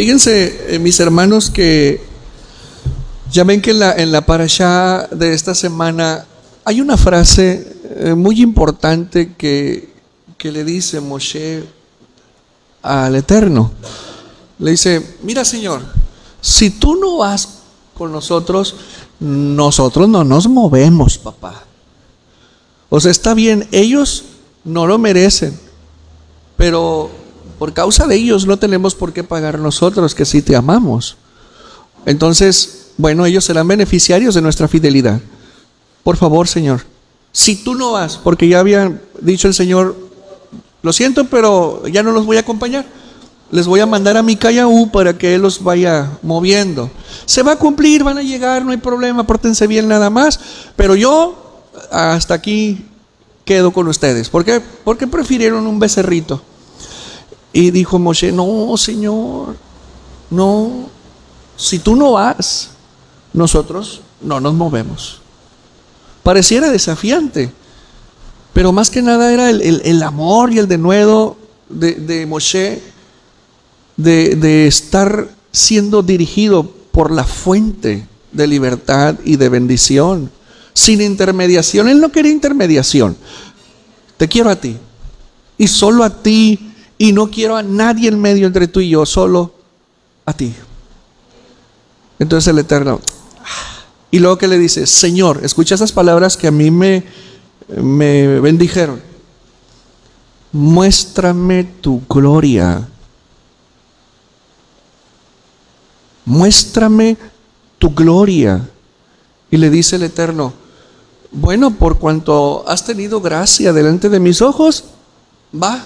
Fíjense, mis hermanos, que ya ven que en la parashá de esta semana hay una frase muy importante que le dice Moshe al Eterno. Le dice: mira, Señor, si tú no vas con nosotros, nosotros no nos movemos, papá. O sea, está bien, ellos no lo merecen, pero por causa de ellos no tenemos por qué pagar nosotros, que sí te amamos. Entonces, bueno, ellos serán beneficiarios de nuestra fidelidad. Por favor, Señor, si tú no vas, porque ya había dicho el Señor: lo siento, pero ya no los voy a acompañar. Les voy a mandar a Micayahu para que él los vaya moviendo. Se va a cumplir, van a llegar, no hay problema, pórtense bien nada más. Pero yo hasta aquí quedo con ustedes. ¿Por qué? Porque prefirieron un becerrito. Y dijo Moshe: no, Señor, no. Si tú no vas, nosotros no nos movemos. Pareciera desafiante, pero más que nada era el amor y el denuedo de Moshe de estar siendo dirigido por la fuente de libertad y de bendición, sin intermediación. Él no quería intermediación. Te quiero a ti, y solo a ti, y no quiero a nadie en medio entre tú y yo, solo a ti. Entonces el Eterno, y luego que le dice: Señor, escucha esas palabras que a mí me bendijeron: muéstrame tu gloria. Muéstrame tu gloria. Y le dice el Eterno: bueno, por cuanto has tenido gracia delante de mis ojos, va,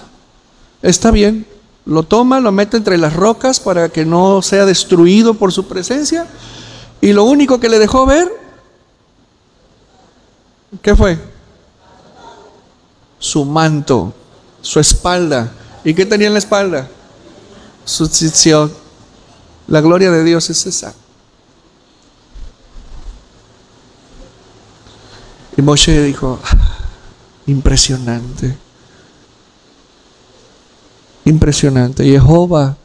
está bien. Lo toma, lo mete entre las rocas para que no sea destruido por su presencia. Y lo único que le dejó ver, ¿qué fue? Su manto, su espalda. ¿Y qué tenía en la espalda? Su tzitzit. La gloria de Dios es esa. Y Moshe dijo: impresionante, impresionante. Jehová,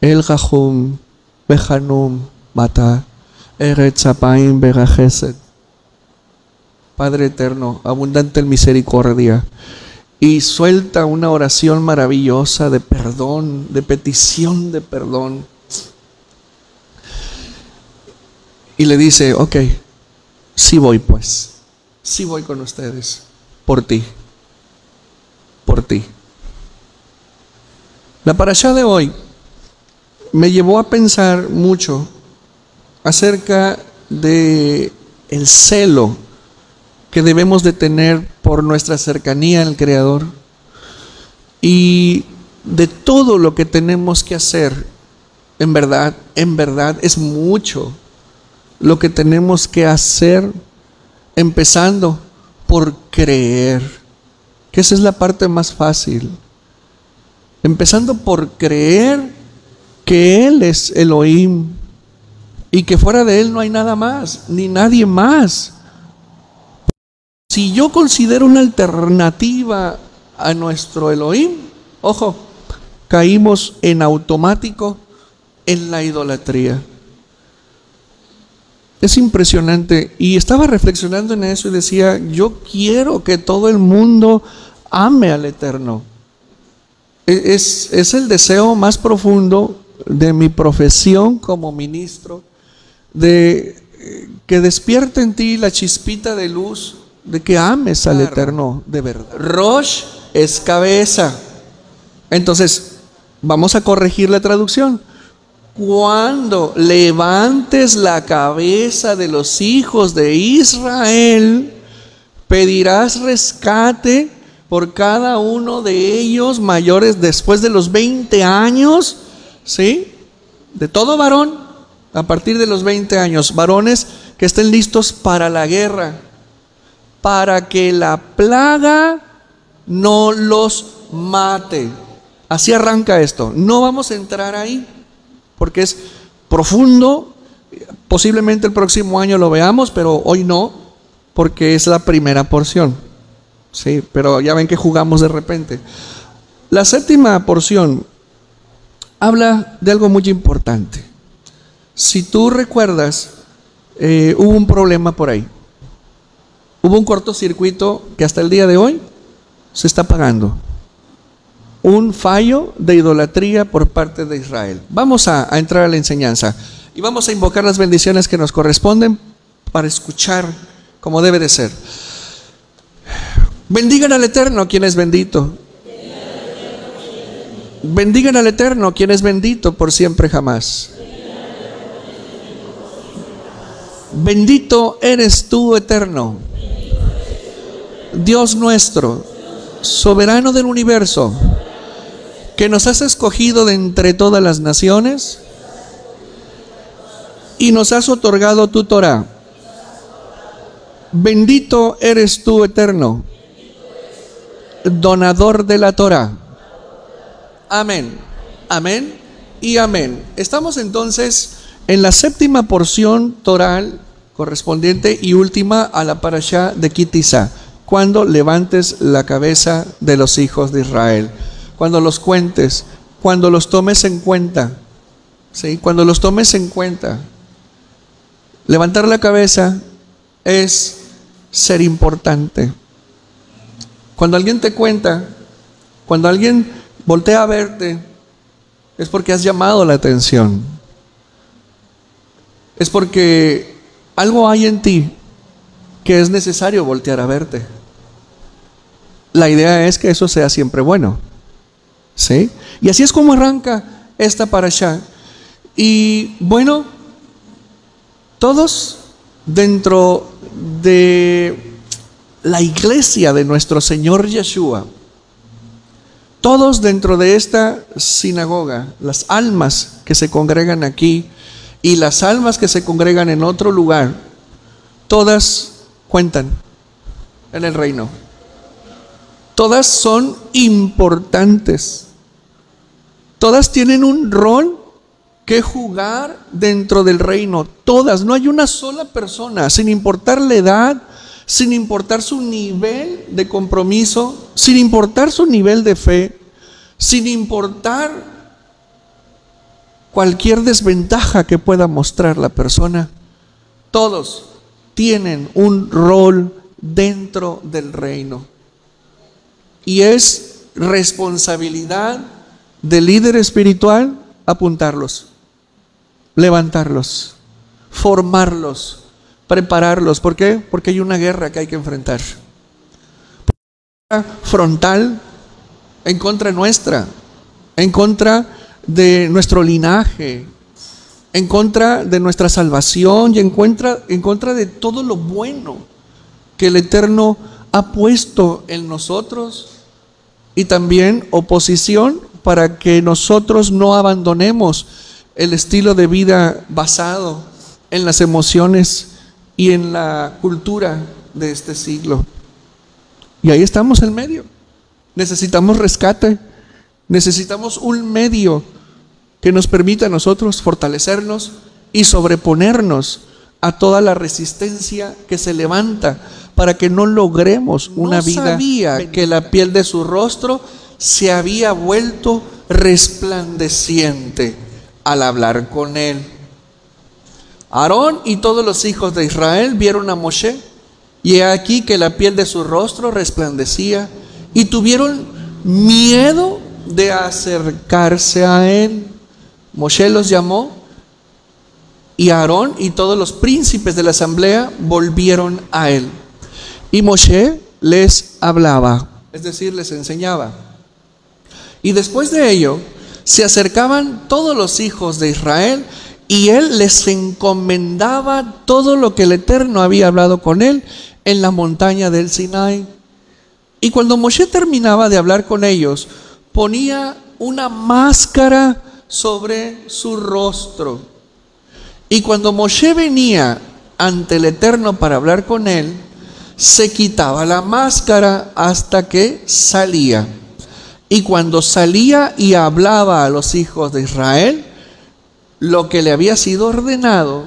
El Gahum, Behanum, Mata, Eretz Apaim, Begajeset. Padre eterno, abundante en misericordia. Y suelta una oración maravillosa de perdón, de petición de perdón. Y le dice: ok, sí voy pues, sí voy con ustedes, por ti, por ti. La parashá de hoy me llevó a pensar mucho acerca de el celo que debemos de tener por nuestra cercanía al Creador, y de todo lo que tenemos que hacer. En verdad es mucho lo que tenemos que hacer, empezando por creer, que esa es la parte más fácil. Empezando por creer que Él es Elohim y que fuera de Él no hay nada más, ni nadie más. Si yo considero una alternativa a nuestro Elohim, ojo, caímos en automático en la idolatría. Es impresionante. Y estaba reflexionando en eso y decía: yo quiero que todo el mundo ame al Eterno. Es el deseo más profundo de mi profesión como ministro, de que despierte en ti la chispita de luz de que ames al Eterno de verdad. Rosh es cabeza. Entonces, vamos a corregir la traducción. Cuando levantes la cabeza de los hijos de Israel, pedirás rescate por cada uno de ellos mayores después de los 20 años, ¿sí? De todo varón, a partir de los 20 años, varones que estén listos para la guerra, para que la plaga no los mate. Así arranca esto. No vamos a entrar ahí porque es profundo. Posiblemente el próximo año lo veamos, pero hoy no, porque es la primera porción. Sí, pero ya ven que jugamos de repente. La séptima porción habla de algo muy importante. Si tú recuerdas, hubo un problema por ahí. Hubo un cortocircuito que hasta el día de hoy se está pagando. Un fallo de idolatría por parte de Israel. Vamos a entrar a la enseñanza y vamos a invocar las bendiciones que nos corresponden para escuchar como debe de ser. Bendigan al Eterno, quien es bendito. Bendigan al Eterno, quien es bendito por siempre jamás. Bendito eres tú, Eterno, Dios nuestro, soberano del universo, que nos has escogido de entre todas las naciones y nos has otorgado tu Torah. Bendito eres tú, Eterno, donador de la Torah. Amén, amén y amén. Estamos entonces en la séptima porción toral correspondiente y última a la parashá de Ki Tisa, cuando levantes la cabeza de los hijos de Israel, cuando los cuentes, cuando los tomes en cuenta, ¿sí? Cuando los tomes en cuenta. Levantar la cabeza es ser importante. Cuando alguien te cuenta, cuando alguien voltea a verte, es porque has llamado la atención. Es porque algo hay en ti que es necesario voltear a verte. La idea es que eso sea siempre bueno, ¿sí? Y así es como arranca esta parashá. Y bueno, todos dentro de la iglesia de nuestro Señor Yeshua, todos dentro de esta sinagoga, las almas que se congregan aquí y las almas que se congregan en otro lugar, todas cuentan en el reino. Todas son importantes. Todas tienen un rol que jugar dentro del reino. Todas, no hay una sola persona, sin importar la edad, sin importar su nivel de compromiso, sin importar su nivel de fe, sin importar cualquier desventaja que pueda mostrar la persona, todos tienen un rol dentro del reino. Y es responsabilidad del líder espiritual apuntarlos, levantarlos, formarlos, prepararlos. ¿Por qué? Porque hay una guerra que hay que enfrentar. Una guerra frontal en contra nuestra, en contra de nuestro linaje, en contra de nuestra salvación y en contra de todo lo bueno que el Eterno ha puesto en nosotros, y también oposición para que nosotros no abandonemos el estilo de vida basado en las emociones y en la cultura de este siglo. Y ahí estamos en medio. Necesitamos rescate, necesitamos un medio que nos permita a nosotros fortalecernos y sobreponernos a toda la resistencia que se levanta para que no logremos una vida. No sabía que la piel de su rostro se había vuelto resplandeciente al hablar con él. Aarón y todos los hijos de Israel vieron a Moshe, y he aquí que la piel de su rostro resplandecía, y tuvieron miedo de acercarse a él. Moshe los llamó, y Aarón y todos los príncipes de la asamblea volvieron a él. Y Moshe les hablaba, es decir, les enseñaba. Y después de ello, se acercaban todos los hijos de Israel, y él les encomendaba todo lo que el Eterno había hablado con él en la montaña del Sinai. Y cuando Moshe terminaba de hablar con ellos, ponía una máscara sobre su rostro. Y cuando Moshe venía ante el Eterno para hablar con él, se quitaba la máscara hasta que salía. Y cuando salía y hablaba a los hijos de Israel lo que le había sido ordenado,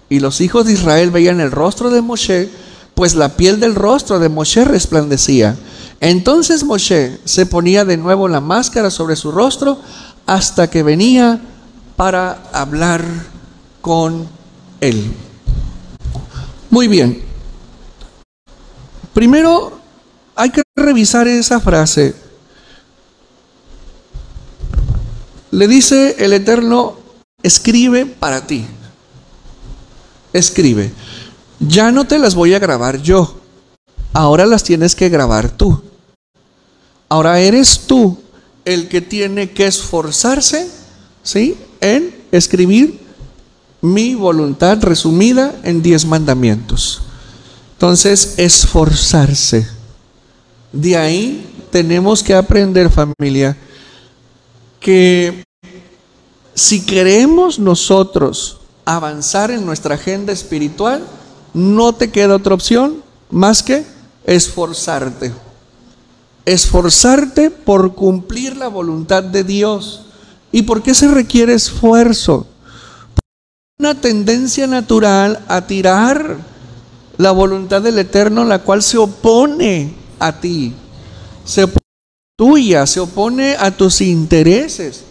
y los hijos de Israel veían el rostro de Moshe, pues la piel del rostro de Moshe resplandecía. Entonces Moshe se ponía de nuevo la máscara sobre su rostro hasta que venía para hablar con él. Muy bien. Primero hay que revisar esa frase. Le dice el Eterno, escribe para ti. Escribe. Ya no te las voy a grabar yo. Ahora las tienes que grabar tú. Ahora eres tú el que tiene que esforzarse, ¿sí?, en escribir mi voluntad resumida en 10 mandamientos. Entonces, esforzarse. De ahí tenemos que aprender, familia, que si queremos nosotros avanzar en nuestra agenda espiritual, no te queda otra opción más que esforzarte. Esforzarte por cumplir la voluntad de Dios. ¿Y por qué se requiere esfuerzo? Una tendencia natural a tirar la voluntad del Eterno, la cual se opone a ti, se opone a tuya, se opone a tus intereses.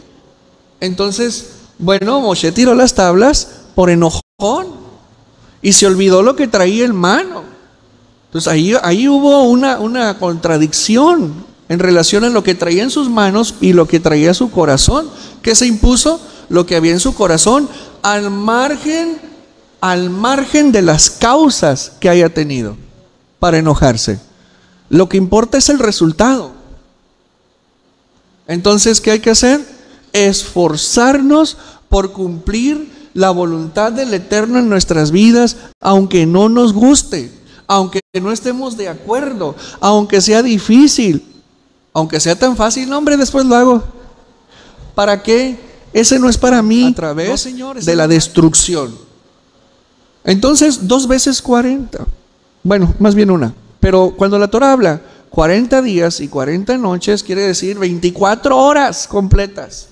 Entonces, bueno, Moshe tiró las tablas por enojón y se olvidó lo que traía en mano. Entonces ahí hubo una contradicción en relación a lo que traía en sus manos y lo que traía su corazón, que se impuso lo que había en su corazón al margen de las causas que haya tenido para enojarse. Lo que importa es el resultado. Entonces, ¿qué hay que hacer? Esforzarnos por cumplir la voluntad del Eterno en nuestras vidas, aunque no nos guste, aunque no estemos de acuerdo, aunque sea difícil, aunque sea tan fácil, no, hombre, después lo hago. ¿Para qué? Ese no es para mí, a través de la destrucción. Entonces, 2 veces 40. Bueno, más bien una. Pero cuando la Torah habla 40 días y 40 noches, quiere decir 24 horas completas.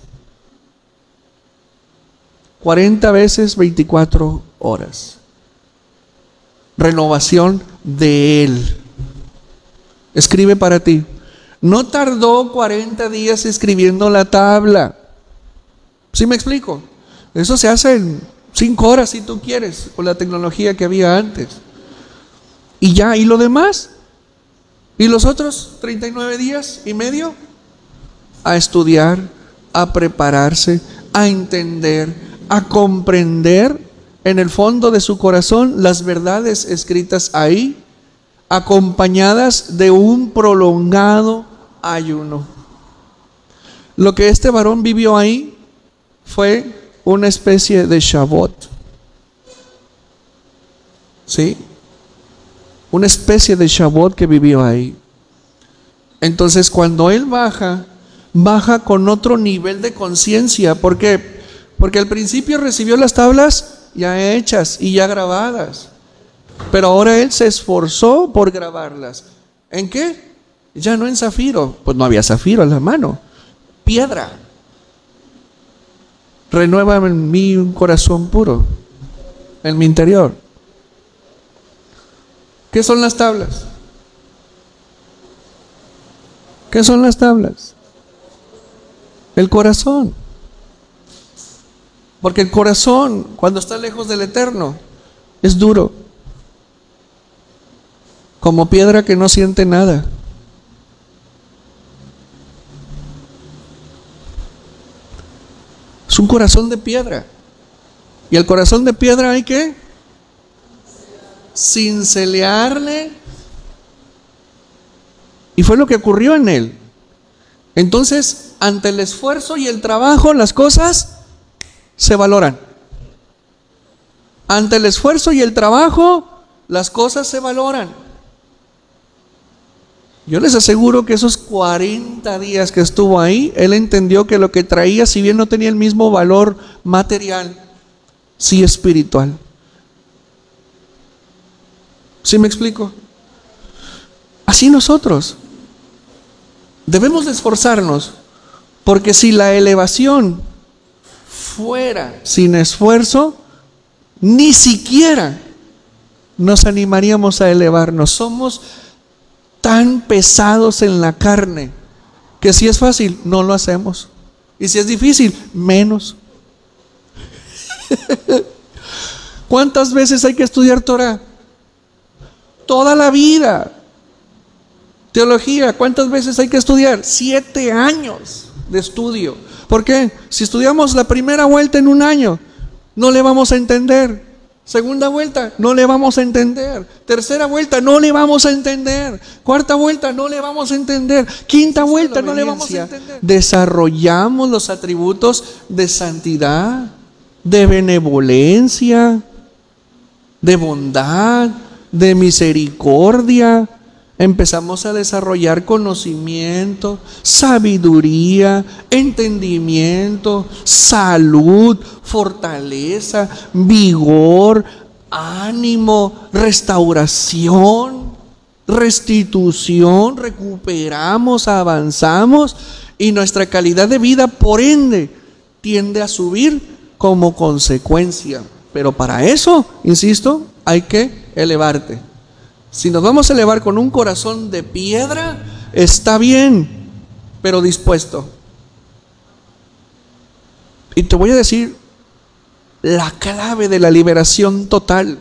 40 veces 24 horas. Renovación de Él. Escribe para ti. No tardó 40 días escribiendo la tabla. ¿Sí me explico? Eso se hace en 5 horas si tú quieres, con la tecnología que había antes. Y ya, ¿y lo demás? ¿Y los otros 39 días y medio? A estudiar, a prepararse, a entender, a comprender en el fondo de su corazón las verdades escritas ahí, acompañadas de un prolongado ayuno. Lo que este varón vivió ahí fue una especie de Shavuot. ¿Sí? Una especie de Shavuot que vivió ahí. Entonces, cuando él baja con otro nivel de conciencia. ¿Por qué? Porque al principio recibió las tablas ya hechas y ya grabadas. Pero ahora él se esforzó por grabarlas. ¿En qué? Ya no en zafiro. Pues no había zafiro en la mano. Piedra. Renueva en mí un corazón puro, en mi interior. ¿Qué son las tablas? ¿Qué son las tablas? El corazón. Porque el corazón, cuando está lejos del Eterno, es duro, como piedra que no siente nada. Es un corazón de piedra. Y el corazón de piedra hay que cincelearle. Y fue lo que ocurrió en él. Entonces, ante el esfuerzo y el trabajo, las cosas se valoran. Ante el esfuerzo y el trabajo, las cosas se valoran. Yo les aseguro que esos 40 días que estuvo ahí, él entendió que lo que traía, si bien no tenía el mismo valor material, sí espiritual. ¿Sí me explico? Así nosotros debemos de esforzarnos, porque si la elevación fuera sin esfuerzo, ni siquiera nos animaríamos a elevarnos. Somos tan pesados en la carne que si es fácil, no lo hacemos. Y si es difícil, menos. ¿Cuántas veces hay que estudiar Torah? Toda la vida. Teología, ¿cuántas veces hay que estudiar? 7 años de estudio. ¿Por qué? Si estudiamos la primera vuelta en un año, no le vamos a entender. Segunda vuelta, no le vamos a entender. Tercera vuelta, no le vamos a entender. Cuarta vuelta, no le vamos a entender. Quinta vuelta, no le vamos a entender. Desarrollamos los atributos de santidad, de benevolencia, de bondad, de misericordia. Empezamos a desarrollar conocimiento, sabiduría, entendimiento, salud, fortaleza, vigor, ánimo, restauración, restitución. Recuperamos, avanzamos y nuestra calidad de vida, por ende, tiende a subir como consecuencia. Pero para eso, insisto, hay que elevarte. Si nos vamos a elevar con un corazón de piedra, está bien, pero dispuesto. Y te voy a decir la clave de la liberación total.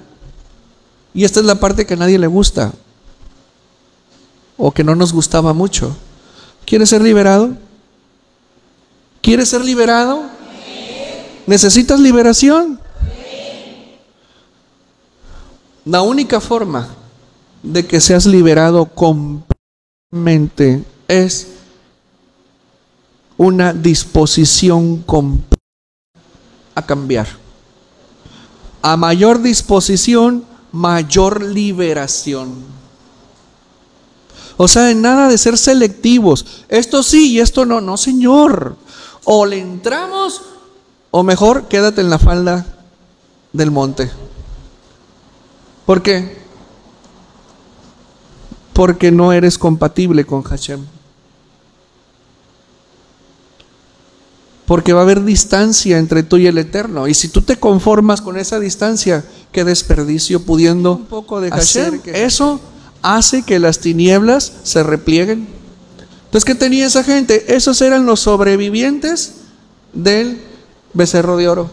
Y esta es la parte que a nadie le gusta, o que no nos gustaba mucho. ¿Quieres ser liberado? ¿Quieres ser liberado? ¿Necesitas liberación? La única forma de que seas liberado completamente es una disposición completa a cambiar. A mayor disposición, mayor liberación. O sea, en nada de ser selectivos. Esto sí y esto no. No, señor. O le entramos, o mejor, quédate en la falda del monte. ¿Por qué? Porque no eres compatible con Hashem. Porque va a haber distancia entre tú y el Eterno. Y si tú te conformas con esa distancia, qué desperdicio pudiendo un poco de Hashem. Eso hace que las tinieblas se replieguen. Entonces, ¿qué tenía esa gente? Esos eran los sobrevivientes del becerro de oro.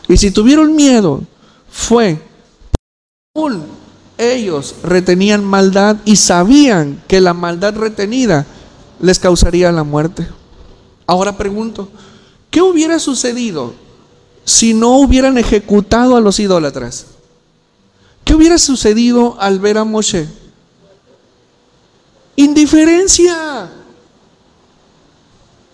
Y si tuvieron miedo, fue ellos retenían maldad y sabían que la maldad retenida les causaría la muerte. Ahora pregunto, ¿qué hubiera sucedido si no hubieran ejecutado a los idólatras? ¿Qué hubiera sucedido al ver a Moshe? Indiferencia.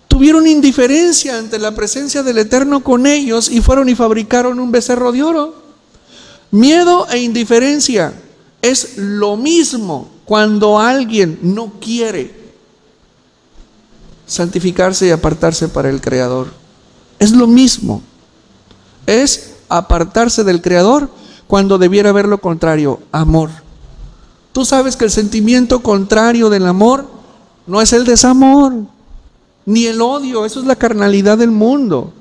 Tuvieron indiferencia ante la presencia del Eterno con ellos y fueron y fabricaron un becerro de oro. Miedo e indiferencia es lo mismo cuando alguien no quiere santificarse y apartarse para el Creador. Es lo mismo. Es apartarse del Creador cuando debiera haber lo contrario, amor. Tú sabes que el sentimiento contrario del amor no es el desamor, ni el odio. Eso es la carnalidad del mundo.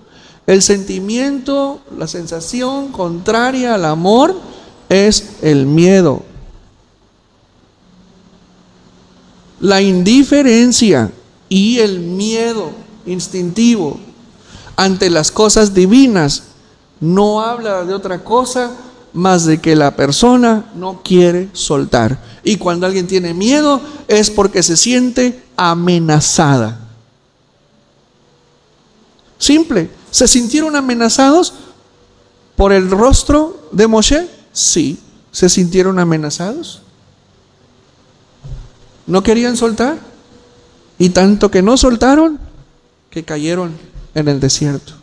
El sentimiento, la sensación contraria al amor es el miedo. La indiferencia y el miedo instintivo ante las cosas divinas no habla de otra cosa más de que la persona no quiere soltar. Y cuando alguien tiene miedo es porque se siente amenazada. Simple. ¿Se sintieron amenazados por el rostro de Moshe? Sí. ¿Se sintieron amenazados? ¿No querían soltar? Y tanto que no soltaron, que cayeron en el desierto.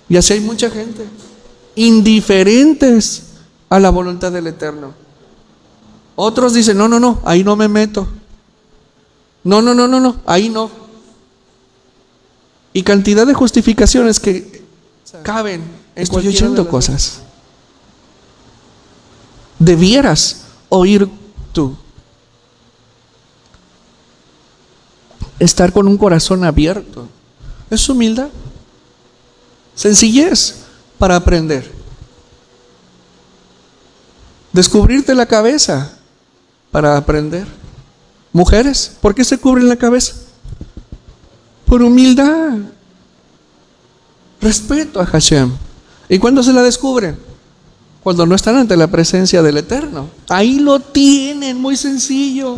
Y así hay mucha gente, indiferentes a la voluntad del Eterno. Otros dicen, no, ahí no me meto. No, ahí no. Y cantidad de justificaciones que caben en Estoy oyendo cosas. Debieras oír tú. Estar con un corazón abierto. Es humildad. Sencillez para aprender. Descubrirte la cabeza para aprender. Mujeres, ¿por qué se cubren la cabeza? Por humildad, respeto a Hashem. ¿Y cuándo se la descubren? Cuando no están ante la presencia del Eterno. Ahí lo tienen, muy sencillo.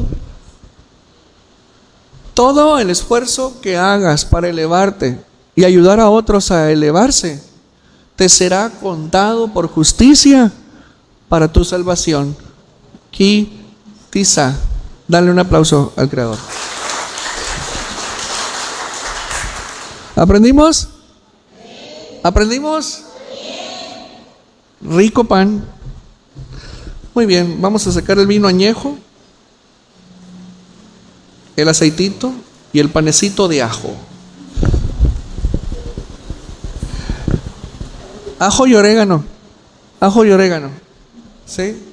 Todo el esfuerzo que hagas para elevarte y ayudar a otros a elevarse, te será contado por justicia para tu salvación. Ki Tisa. Dale un aplauso al Creador. ¿Aprendimos? ¿Aprendimos? Rico pan. Muy bien, vamos a sacar el vino añejo, el aceitito y el panecito de ajo. Ajo y orégano. Ajo y orégano. ¿Sí?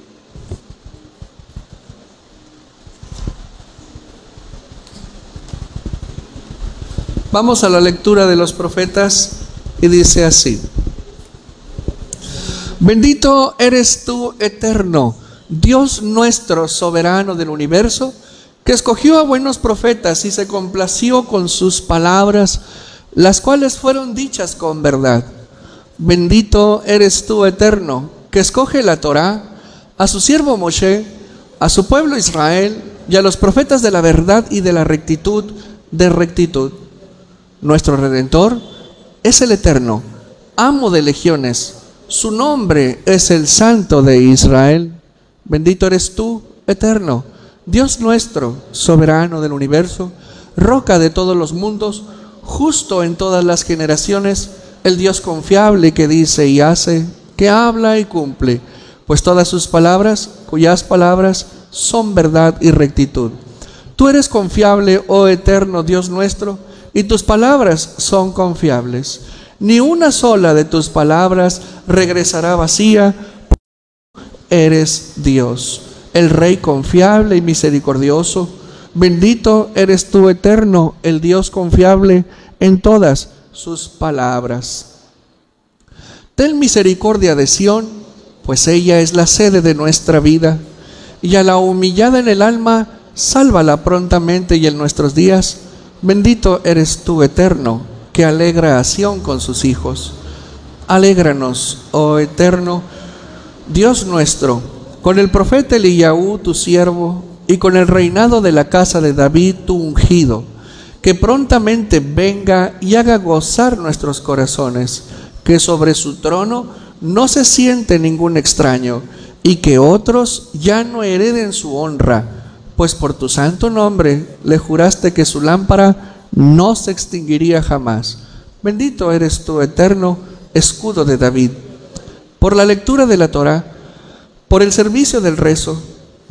Vamos a la lectura de los profetas y dice así: bendito eres tú, Eterno, Dios nuestro, soberano del universo, que escogió a buenos profetas y se complació con sus palabras, las cuales fueron dichas con verdad. Bendito eres tú, Eterno, que escoge la Torá, a su siervo Moshe, a su pueblo Israel y a los profetas de la verdad y de la rectitud de rectitud. Nuestro Redentor es el Eterno, amo de legiones. Su nombre es el Santo de Israel. Bendito eres tú, Eterno, Dios nuestro, soberano del universo, roca de todos los mundos, justo en todas las generaciones, el Dios confiable que dice y hace, que habla y cumple, pues todas sus palabras, cuyas palabras son verdad y rectitud. Tú eres confiable, oh Eterno Dios nuestro, y tus palabras son confiables. Ni una sola de tus palabras regresará vacía. Eres Dios, el Rey confiable y misericordioso. Bendito eres tú, Eterno, el Dios confiable en todas sus palabras. Ten misericordia de Sión, pues ella es la sede de nuestra vida, y a la humillada en el alma, sálvala prontamente y en nuestros días. Bendito eres tú, Eterno, que alegra a Sión con sus hijos. Alégranos, oh Eterno, Dios nuestro, con el profeta Eliyahu, tu siervo, y con el reinado de la casa de David, tu ungido, que prontamente venga y haga gozar nuestros corazones, que sobre su trono no se siente ningún extraño, y que otros ya no hereden su honra, pues por tu santo nombre le juraste que su lámpara no se extinguiría jamás. Bendito eres tú, Eterno, escudo de David. Por la lectura de la Torá, por el servicio del rezo,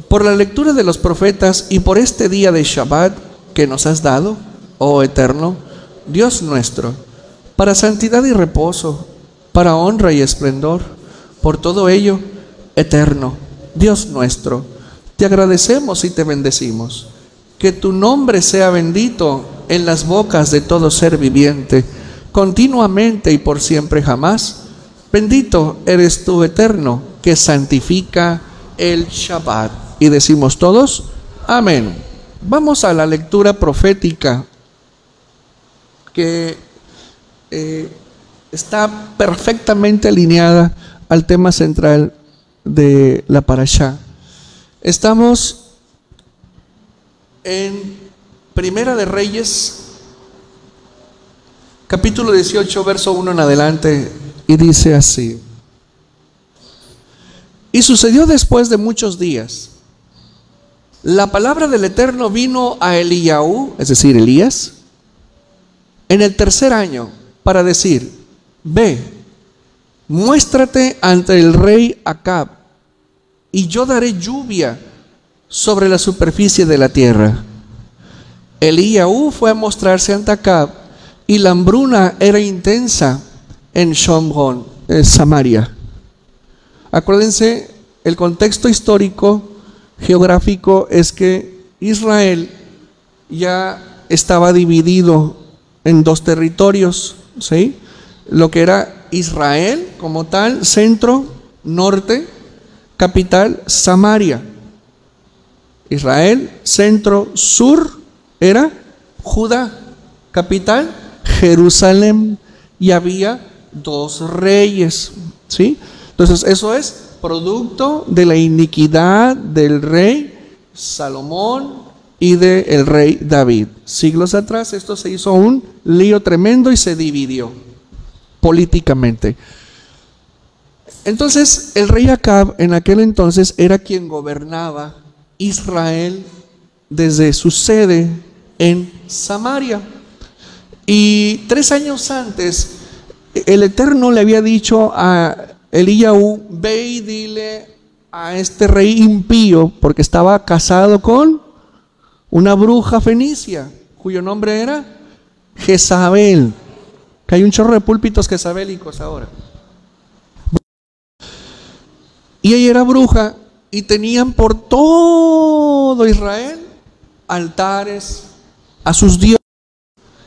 por la lectura de los profetas y por este día de Shabbat que nos has dado, oh Eterno, Dios nuestro, para santidad y reposo, para honra y esplendor, por todo ello, Eterno, Dios nuestro, te agradecemos y te bendecimos. Que tu nombre sea bendito en las bocas de todo ser viviente, continuamente y por siempre jamás. Bendito eres tú, Eterno, que santifica el Shabbat. Y decimos todos, amén. Vamos a la lectura profética que está perfectamente alineada al tema central de la parashá. Estamos en Primera de Reyes, capítulo 18, verso 1 en adelante, y dice así: y sucedió después de muchos días, la palabra del Eterno vino a Eliyahu, es decir, Elías, en el tercer año, para decir: ve, muéstrate ante el rey Acab, y yo daré lluvia sobre la superficie de la tierra. Eliyahu fue a mostrarse ante Acab, y la hambruna era intensa en Shomron, Samaria. Acuérdense, el contexto histórico, geográfico, es que Israel ya estaba dividido en dos territorios, ¿sí? Lo que era Israel como tal, centro, norte, capital, Samaria. Israel, centro, sur, era Judá, capital, Jerusalén, y había 2 reyes, ¿sí? Entonces eso es producto de la iniquidad del rey Salomón y del rey David. Siglos atrás esto se hizo un lío tremendo y se dividió políticamente. Entonces el rey Acab en aquel entonces era quien gobernaba Israel desde su sede en Samaria. Y 3 años antes el Eterno le había dicho a Eliyahu: ve y dile a este rey impío, porque estaba casado con una bruja fenicia, cuyo nombre era Jezabel, que hay un chorro de púlpitos jezabélicos ahora. Y ella era bruja, y tenían por todo Israel altares a sus dioses,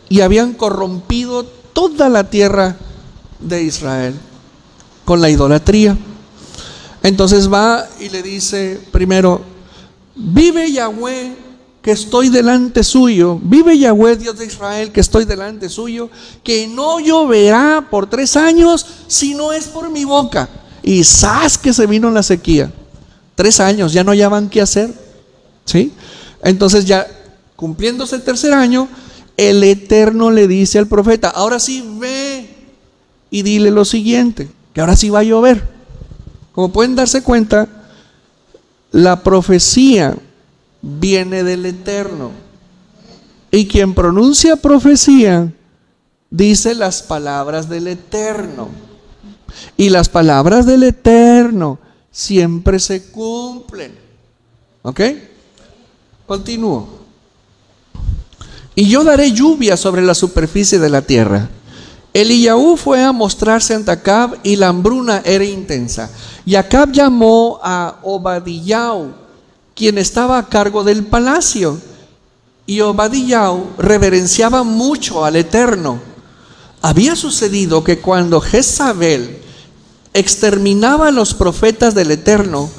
y habían corrompido toda la tierra de Israel con la idolatría. Entonces va y le dice primero: vive Yahweh, que estoy delante suyo, vive Yahweh, Dios de Israel, que estoy delante suyo, que no lloverá por 3 años si no es por mi boca. Y ¡zas! Que se vino la sequía. 3 años, ya no hallaban qué hacer, ¿sí? Entonces ya cumpliéndose el 3er año, el Eterno le dice al profeta: ahora sí ve y dile lo siguiente, que ahora sí va a llover. Como pueden darse cuenta, la profecía viene del Eterno, y quien pronuncia profecía dice las palabras del Eterno, y las palabras del Eterno siempre se cumplen. ¿Ok? Continúo. Y yo daré lluvia sobre la superficie de la tierra. Eliyahu fue a mostrarse ante Acab, y la hambruna era intensa. Y Acab llamó a Obadiah, quien estaba a cargo del palacio. Y Obadiah reverenciaba mucho al Eterno. Había sucedido que cuando Jezabel exterminaba a los profetas del Eterno,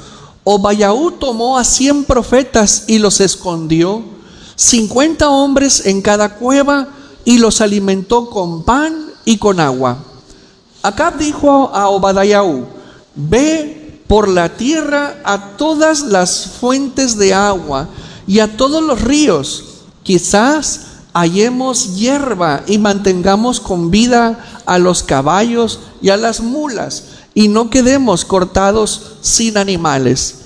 Obadiah tomó a 100 profetas y los escondió, 50 hombres en cada cueva, y los alimentó con pan y con agua. Acab dijo a Obadiah: ve por la tierra a todas las fuentes de agua y a todos los ríos, quizás hallemos hierba y mantengamos con vida a los caballos y a las mulas, y no quedemos cortados sin animales.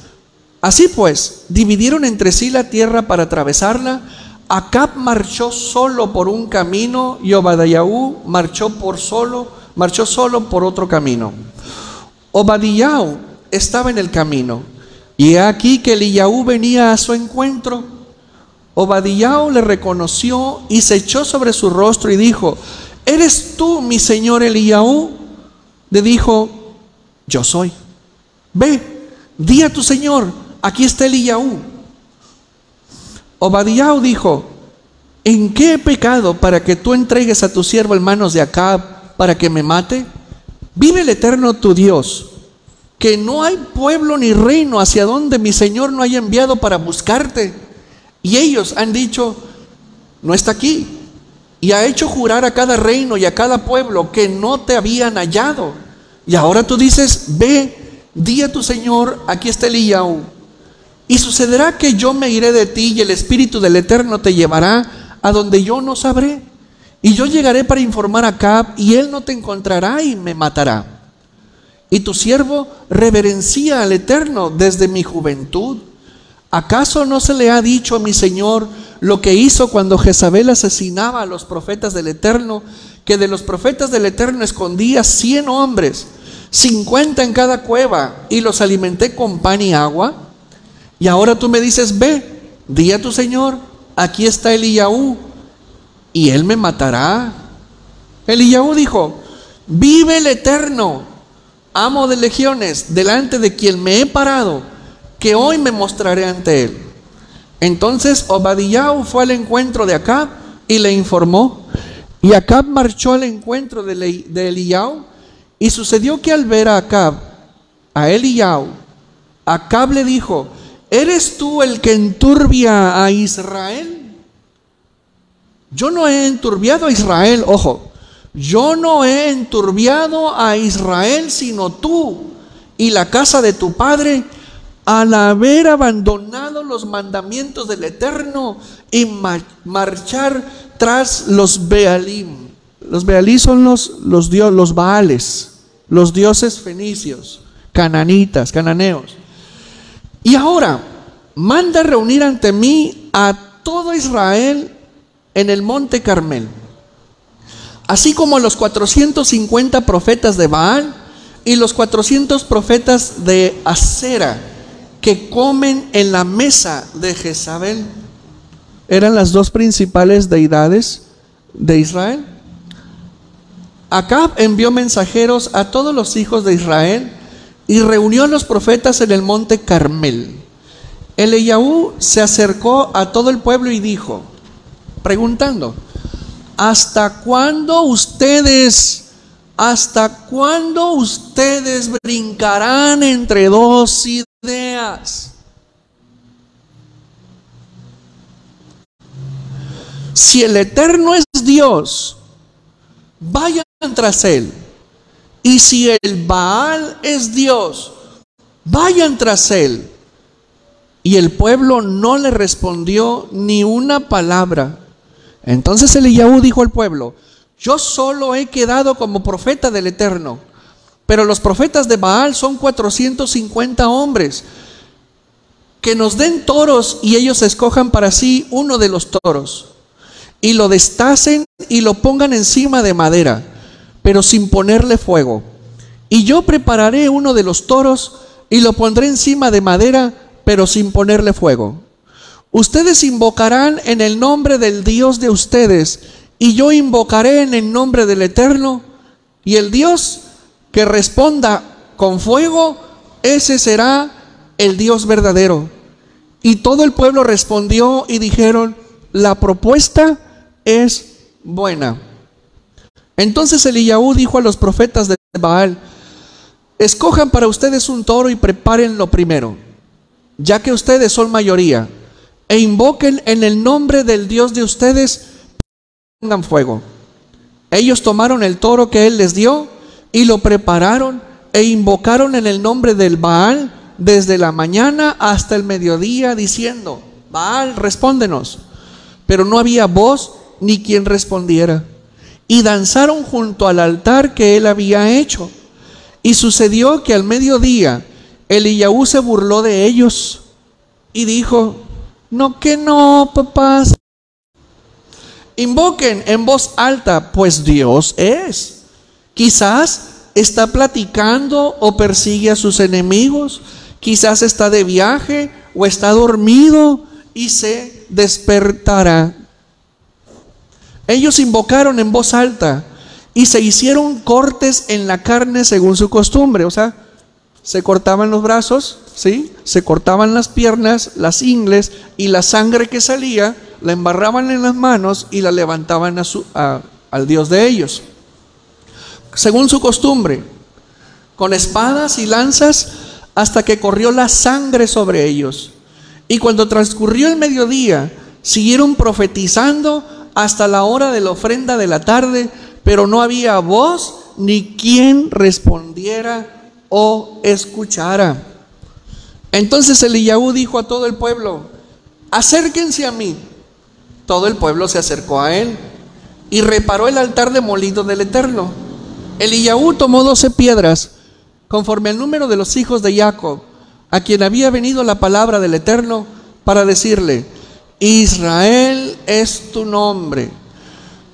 Así pues, dividieron entre sí la tierra para atravesarla. Acab marchó solo por un camino, y Obadiah marchó solo por otro camino. Obadiah estaba en el camino, y he aquí que Eliyahu venía a su encuentro. Obadiah le reconoció y se echó sobre su rostro y dijo: ¿eres tú, mi señor Eliyahu? Le dijo: yo soy. Ve, di a tu señor, aquí está Eliyahu. Obadiah dijo: ¿en qué he pecado para que tú entregues a tu siervo en manos de Acab para que me mate? Vive el Eterno tu Dios, que no hay pueblo ni reino hacia donde mi señor no haya enviado para buscarte. Y ellos han dicho: no está aquí. Y ha hecho jurar a cada reino y a cada pueblo que no te habían hallado. Y ahora tú dices: ve, di a tu señor, aquí está Eliyahu. Y sucederá que yo me iré de ti, y el Espíritu del Eterno te llevará a donde yo no sabré. Y yo llegaré para informar a Acab, y él no te encontrará y me matará. Y tu siervo reverencia al Eterno desde mi juventud. ¿Acaso no se le ha dicho a mi señor lo que hizo cuando Jezabel asesinaba a los profetas del Eterno? Que de los profetas del Eterno escondía 100 hombres, 50 en cada cueva, y los alimenté con pan y agua. Y ahora tú me dices: ve, di a tu señor, aquí está Eliyahu, y él me matará. Eliyahu dijo: vive el Eterno, amo de legiones, delante de quien me he parado, que hoy me mostraré ante él. Entonces Obadiah fue al encuentro de Acab y le informó. Y Acab marchó al encuentro de Eliyahu. Y sucedió que al ver a Acab, a Eliyahu, Acab le dijo: ¿eres tú el que enturbia a Israel? Yo no he enturbiado a Israel, ojo. Yo no he enturbiado a Israel, sino tú y la casa de tu padre, al haber abandonado los mandamientos del Eterno y marchar tras los Bealim. Los Bealim son los Baales, los dioses fenicios, cananeos. Y ahora manda reunir ante mí a todo Israel en el monte Carmel, así como los 450 profetas de Baal y los 400 profetas de Asera, que comen en la mesa de Jezabel. Eran las dos principales deidades de Israel. Acab envió mensajeros a todos los hijos de Israel y reunió a los profetas en el monte Carmel. Eliahú se acercó a todo el pueblo y dijo, preguntando: ¿Hasta cuándo ustedes brincarán entre dos ideas? Si el Eterno es Dios, vayan tras él. Y si el Baal es Dios, vayan tras él. Y el pueblo no le respondió ni una palabra. Entonces Eliahú dijo al pueblo: yo solo he quedado como profeta del Eterno, pero los profetas de Baal son 450 hombres. Que nos den toros y ellos escojan para sí uno de los toros, y lo destacen y lo pongan encima de madera, pero sin ponerle fuego. Y yo prepararé uno de los toros y lo pondré encima de madera, pero sin ponerle fuego. Ustedes invocarán en el nombre del Dios de ustedes, y yo invocaré en el nombre del Eterno, y el Dios que responda con fuego, ese será el Dios verdadero. Y todo el pueblo respondió y dijeron: la propuesta es buena. Entonces Eliahú dijo a los profetas de Baal: escojan para ustedes un toro y prepárenlo primero, ya que ustedes son mayoría, e invoquen en el nombre del Dios de ustedes, pongan fuego. Ellos tomaron el toro que él les dio y lo prepararon e invocaron en el nombre del Baal desde la mañana hasta el mediodía, diciendo: Baal, respóndenos. Pero no había voz ni quien respondiera. Y danzaron junto al altar que él había hecho. Y sucedió que al mediodía Eliahú se burló de ellos y dijo: no, que no, papás. Invoquen en voz alta, pues Dios es. Quizás está platicando o persigue a sus enemigos. Quizás está de viaje o está dormido y se despertará. Ellos invocaron en voz alta y se hicieron cortes en la carne según su costumbre. O sea, se cortaban los brazos, ¿sí? Se cortaban las piernas, las ingles, y la sangre que salía la embarraban en las manos y la levantaban al Dios de ellos, según su costumbre, con espadas y lanzas, hasta que corrió la sangre sobre ellos. Y cuando transcurrió el mediodía, siguieron profetizando hasta la hora de la ofrenda de la tarde, pero no había voz ni quien respondiera o escuchara. Entonces Eliahú dijo a todo el pueblo: acérquense a mí. Todo el pueblo se acercó a él y reparó el altar demolido del Eterno. Eliahú tomó 12 piedras, conforme al número de los hijos de Jacob, a quien había venido la palabra del Eterno, para decirle: Israel es tu nombre.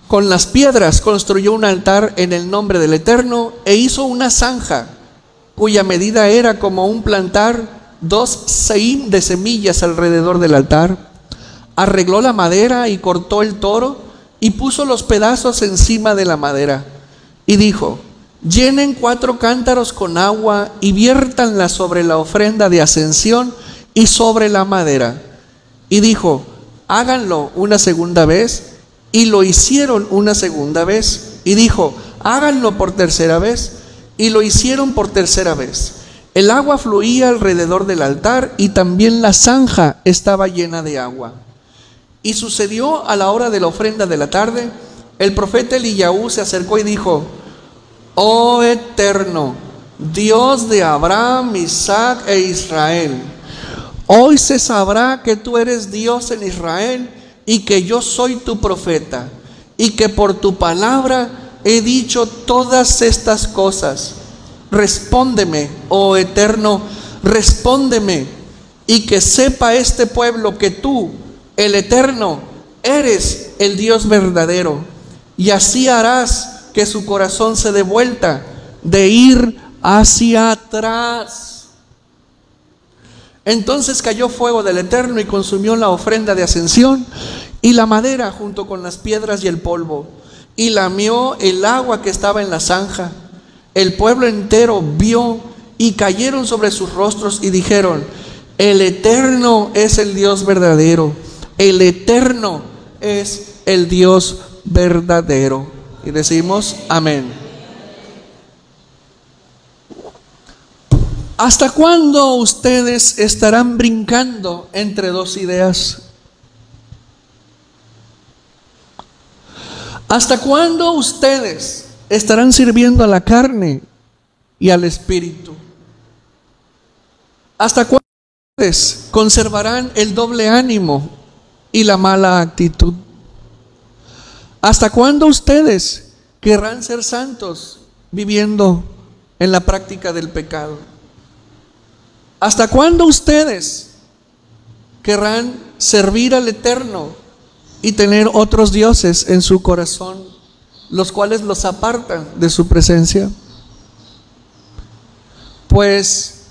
Con las piedras construyó un altar en el nombre del Eterno e hizo una zanja, cuya medida era como un plantar 2 seim de semillas alrededor del altar. Arregló la madera y cortó el toro y puso los pedazos encima de la madera. Y dijo: llenen 4 cántaros con agua y viértanla sobre la ofrenda de ascensión y sobre la madera. Y dijo: háganlo una segunda vez. Y lo hicieron una segunda vez. Y dijo: háganlo por tercera vez. Y lo hicieron por tercera vez. El agua fluía alrededor del altar y también la zanja estaba llena de agua. Y sucedió a la hora de la ofrenda de la tarde, el profeta Eliyahu se acercó y dijo: Oh Eterno, Dios de Abraham, Isaac e Israel, hoy se sabrá que tú eres Dios en Israel y que yo soy tu profeta, y que por tu palabra he dicho todas estas cosas. Respóndeme, oh Eterno, respóndeme, y que sepa este pueblo que tú, el Eterno, eres el Dios verdadero, y así harás que su corazón se dé vuelta de ir hacia atrás. Entonces cayó fuego del Eterno y consumió la ofrenda de ascensión y la madera junto con las piedras y el polvo, y lamió el agua que estaba en la zanja. El pueblo entero vio y cayeron sobre sus rostros y dijeron: el Eterno es el Dios verdadero, el Eterno es el Dios verdadero. Y decimos amén. ¿Hasta cuándo ustedes estarán brincando entre dos ideas? ¿Hasta cuándo ustedes estarán sirviendo a la carne y al espíritu? ¿Hasta cuándo ustedes conservarán el doble ánimo y la mala actitud? ¿Hasta cuándo ustedes querrán ser santos viviendo en la práctica del pecado? ¿Hasta cuándo ustedes querrán servir al Eterno y tener otros dioses en su corazón, los cuales los apartan de su presencia? Pues,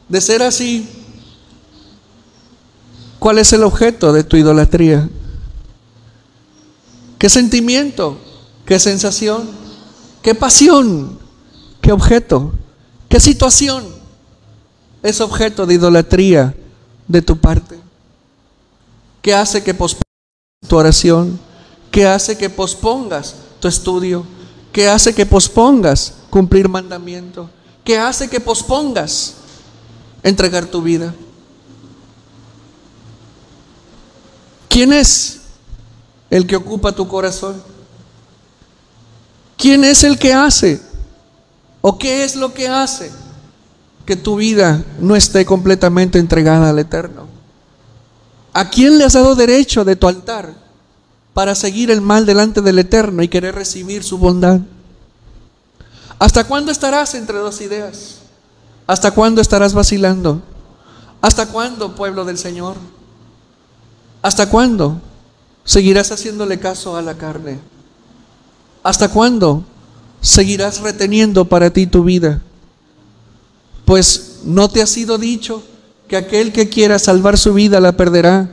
de ser así, ¿cuál es el objeto de tu idolatría? ¿Qué sentimiento? ¿Qué sensación? ¿Qué pasión? ¿Qué objeto? ¿Qué situación es objeto de idolatría de tu parte? ¿Qué hace que pospongas tu oración? ¿Qué hace que pospongas tu estudio? ¿Qué hace que pospongas cumplir mandamiento? ¿Qué hace que pospongas entregar tu vida? ¿Quién es el que ocupa tu corazón? ¿Quién es el que hace? ¿O qué es lo que hace que tu vida no esté completamente entregada al Eterno? ¿A quién le has dado derecho de tu altar para seguir el mal delante del Eterno y querer recibir su bondad? ¿Hasta cuándo estarás entre dos ideas? ¿Hasta cuándo estarás vacilando? ¿Hasta cuándo, pueblo del Señor? ¿Hasta cuándo seguirás haciéndole caso a la carne? ¿Hasta cuándo seguirás reteniendo para ti tu vida? Pues ¿no te ha sido dicho que aquel que quiera salvar su vida la perderá,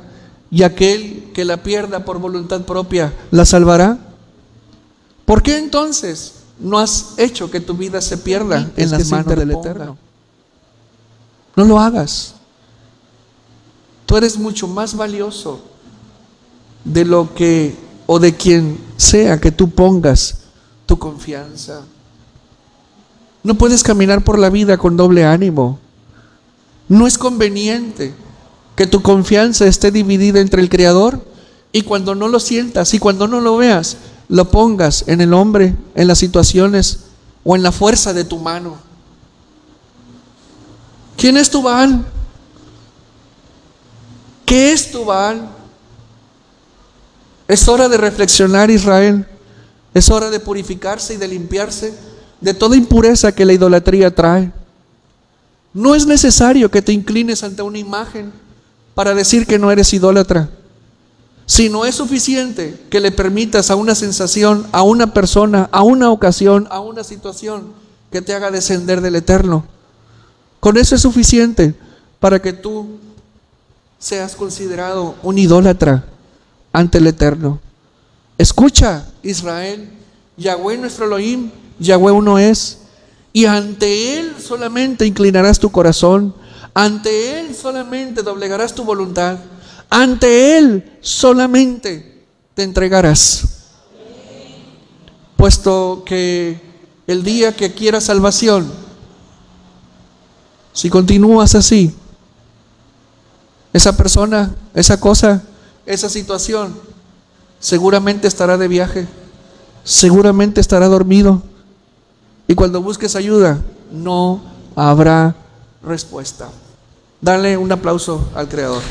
y aquel que la pierda por voluntad propia la salvará? ¿Por qué entonces no has hecho que tu vida se pierda en las manos del Eterno? No lo hagas. Tú eres mucho más valioso de lo que o de quien sea que tú pongas tu confianza. No puedes caminar por la vida con doble ánimo. No es conveniente que tu confianza esté dividida entre el Creador, y cuando no lo sientas y cuando no lo veas, lo pongas en el hombre, en las situaciones o en la fuerza de tu mano. ¿Quién es tu Baal? ¿Qué es tu Baal? Es hora de reflexionar, Israel. Es hora de purificarse y de limpiarse de toda impureza que la idolatría trae. No es necesario que te inclines ante una imagen para decir que no eres idólatra, sino es suficiente que le permitas a una sensación, a una persona, a una ocasión, a una situación que te haga descender del Eterno. Con eso es suficiente para que tú seas considerado un idólatra ante el Eterno. Escucha, Israel, Yahweh nuestro Elohim, Yahweh uno es, y ante Él solamente inclinarás tu corazón, ante Él solamente doblegarás tu voluntad, ante Él solamente te entregarás. Puesto que el día que quieras salvación, Si continúas así, esa persona, esa cosa, esa situación, seguramente estará de viaje, seguramente estará dormido. Y cuando busques ayuda, no habrá respuesta. Dale un aplauso al Creador.